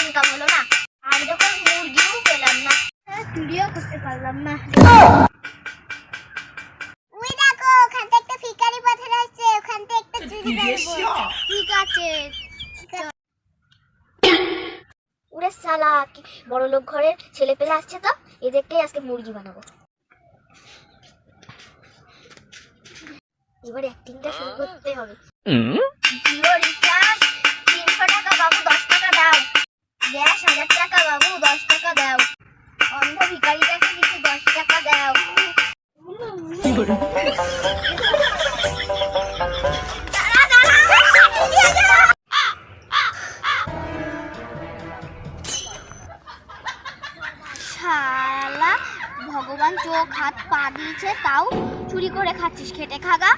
Income হলো না। আর যখন মুরগিও পেলাম না, চুরিও করতে পারলাম না। ওই দেখো ওখান থেকে একটা ভিখারি পাথর আসছে, ওখান থেকে একটা চুরি করব। ঠিক আছে। ওরে শালা, কি বড় লোক ঘরের ছেলে পেলে আসছে, তো এদেরকেই আজকে মুরগি বানাবো। এবার অ্যাক্টিংটা শুরু করতে হবে। জিও রিচার্জ 300 টাকা বাবু, 10 টাকা দাও। গ্যাস 1000 টাকা বাবু, 10 টাকা দাও। অন্ধ ভিখারিটাকে কিছু 10 টাকা দাও। শালা, ভগবান চোখ হাত পা দিয়েছে, তাও চুরি করে খাচ্ছিস, খেটে খাগা।